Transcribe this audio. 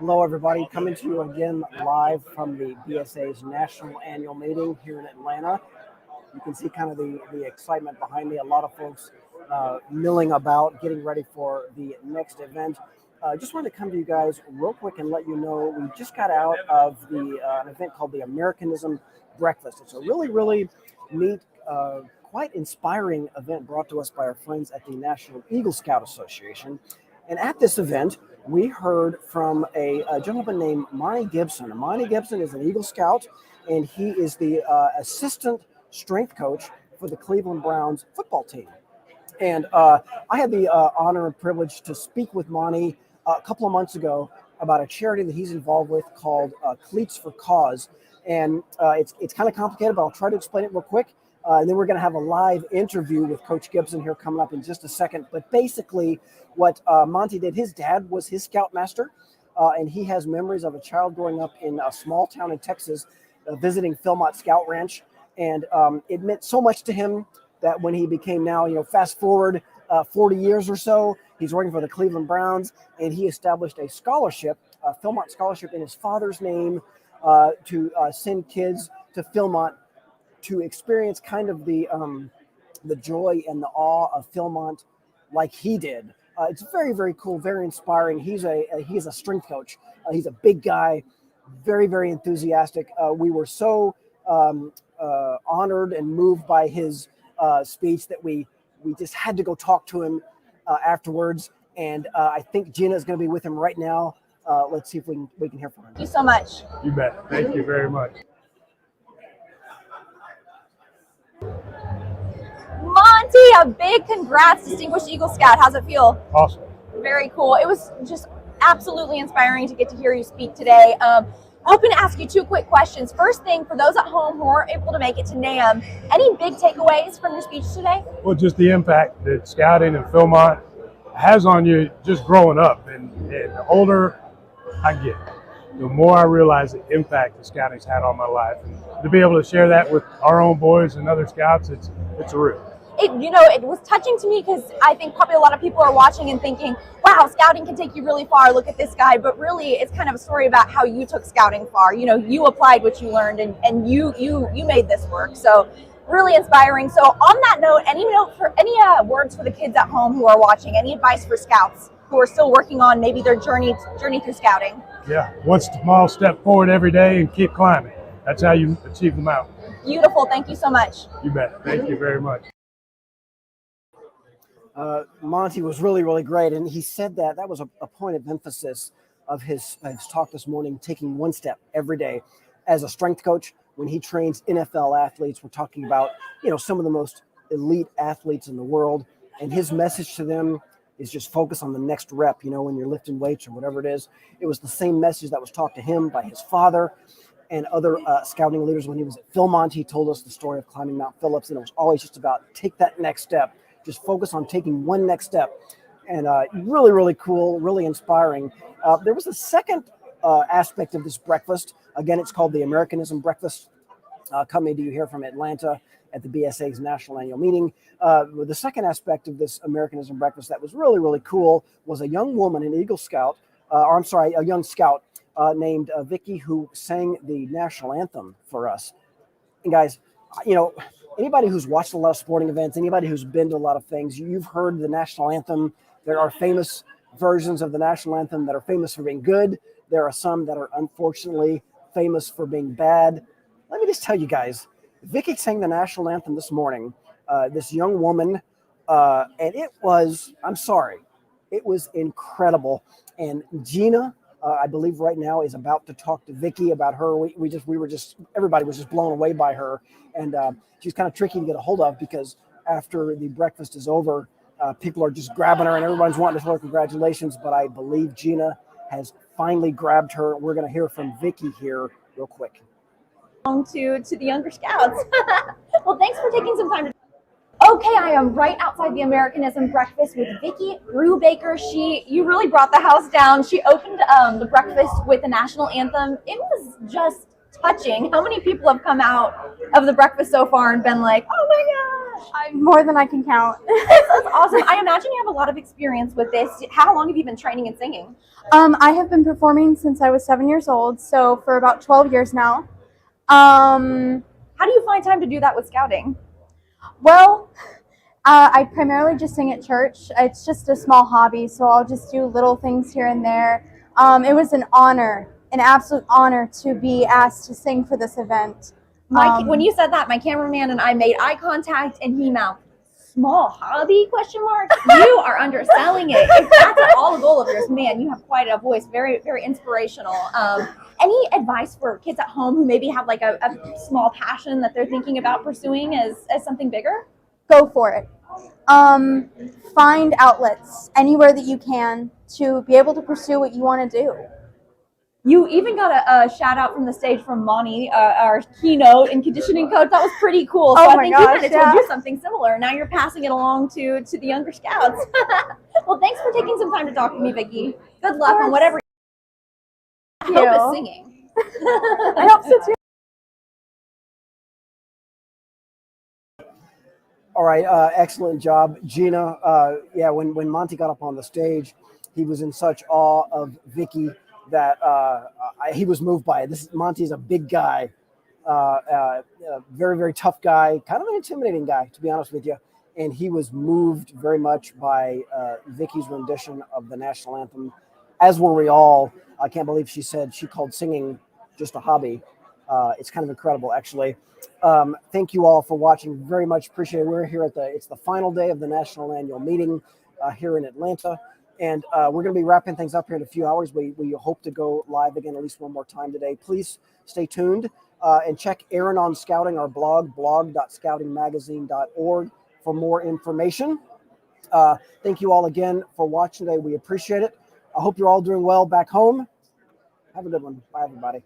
Hello, everybody. Coming to you again live from the BSA's National Annual Meeting here in Atlanta. You can see kind of the excitement behind me. A lot of folks milling about, getting ready for the next event. Just wanted to come to you guys real quick and let you know we just got out of an event called the Americanism Breakfast. It's a really, really neat, quite inspiring event brought to us by our friends at the National Eagle Scout Association. And at this event, we heard from a gentleman named Monty Gibson. Monty Gibson is an Eagle Scout, and he is the assistant strength coach for the Cleveland Browns football team. And I had the honor and privilege to speak with Monty a couple of months ago about a charity that he's involved with called Cleats for Cause. And it's kind of complicated, but I'll try to explain it real quick. And then we're going to have a live interview with Coach Gibson here coming up in just a second. But basically, what Monty did, his dad was his scoutmaster, and he has memories of a child growing up in a small town in Texas, visiting Philmont Scout Ranch. And it meant so much to him that when he became fast forward 40 years or so, he's working for the Cleveland Browns, and he established a scholarship, a Philmont scholarship in his father's name to send kids to Philmont to experience kind of the joy and the awe of Philmont like he did. It's very, very cool, very inspiring. He's a strength coach. He's a big guy, very, very enthusiastic. We were so honored and moved by his speech that we just had to go talk to him afterwards. And I think Gina is going to be with him right now. Let's see if we can hear from him. Thank you so much. You bet. Thank you very much. Monty, a big congrats, Distinguished Eagle Scout. How's it feel? Awesome. Very cool. It was just absolutely inspiring to get to hear you speak today. Hoping to ask you two quick questions. First thing, for those at home who aren't able to make it to NAM, any big takeaways from your speech today? Well, just the impact that scouting in Philmont has on you just growing up. And the older I get, the more I realize the impact that scouting's had on my life. And to be able to share that with our own boys and other scouts, it's a real. It was touching to me because I think probably a lot of people are watching and thinking, wow, scouting can take you really far. Look at this guy. But really, it's kind of a story about how you took scouting far. You applied what you learned and you made this work. So really inspiring. So on that note, any words for the kids at home who are watching? Any advice for scouts who are still working on maybe their journey through scouting? Yeah, one small step forward every day and keep climbing. That's how you achieve the mountain. Beautiful. Thank you so much. You bet. Thank you very much. Monty was really, really great. And he said that was a point of emphasis of his talk this morning, taking one step every day. As a strength coach, when he trains NFL athletes, we're talking about, some of the most elite athletes in the world. And his message to them is just focus on the next rep, when you're lifting weights or whatever it is. It was the same message that was taught to him by his father and other scouting leaders. When he was at Philmont, he told us the story of climbing Mount Phillips, and it was always just about take that next step. Just focus on taking one next step. And really, really cool, really inspiring. There was a second aspect of this breakfast. Again, it's called the Americanism Breakfast, coming to you here from Atlanta at the BSA's National Annual Meeting. The second aspect of this Americanism Breakfast that was really, really cool was a young woman, an Eagle Scout, a young scout named Vicky, who sang the national anthem for us. And guys, anybody who's watched a lot of sporting events, anybody who's been to a lot of things, you've heard the national anthem. There are famous versions of the national anthem that are famous for being good. There are some that are unfortunately famous for being bad. Let me just tell you guys, Vicky sang the national anthem this morning, this young woman, and it was incredible. And Gina, I believe right now is about to talk to Vicky about her. Everybody was just blown away by her. And she's kind of tricky to get a hold of because after the breakfast is over, people are just grabbing her and everyone's wanting to tell her congratulations. But I believe Gina has finally grabbed her. We're going to hear from Vicky here real quick. To the younger scouts. Well, thanks for taking some time. Okay, I am right outside the Americanism Breakfast with Vicky Brubaker. You really brought the house down. She opened the breakfast with the national anthem. It was just touching. How many people have come out of the breakfast so far and been like, oh my More than I can count. That's awesome. I imagine you have a lot of experience with this. How long have you been training and singing? I have been performing since I was 7 years old, so for about 12 years now. How do you find time to do that with scouting? Well, I primarily just sing at church. It's just a small hobby, so I'll just do little things here and there. It was an honor, an absolute honor to be asked to sing for this event. When you said that, my cameraman and I made eye contact, and he mouthed, "Small hobby?" ? You are underselling it. If that's all a goal of yours, man, you have quite a voice. Very, very inspirational. Any advice for kids at home who maybe have like a small passion that they're thinking about pursuing as something bigger? Go for it. Find outlets anywhere that you can to be able to pursue what you want to do. You even got a shout out from the stage from Monty, our keynote and conditioning coach. That was pretty cool. So Oh I my think gosh, he kind of told yeah. you something similar. Now you're passing it along to the younger scouts. Well, thanks for taking some time to talk to me, Vicki. Good luck on whatever. I hope it's singing. I hope so too. All right, excellent job, Gina. Yeah, when Monty got up on the stage, he was in such awe of Vicki that he was moved by it. Monty's a big guy, very, very tough guy, kind of an intimidating guy, to be honest with you. And he was moved very much by Vicki's rendition of the national anthem, as were we all. I can't believe she said she called singing just a hobby. It's kind of incredible, actually. Thank you all for watching. Very much appreciate it. We're here it's the final day of the National Annual Meeting here in Atlanta. And we're going to be wrapping things up here in a few hours. We hope to go live again at least one more time today. Please stay tuned and check Aaron on Scouting, our blog.scoutingmagazine.org for more information. Thank you all again for watching today. We appreciate it. I hope you're all doing well back home. Have a good one. Bye, everybody.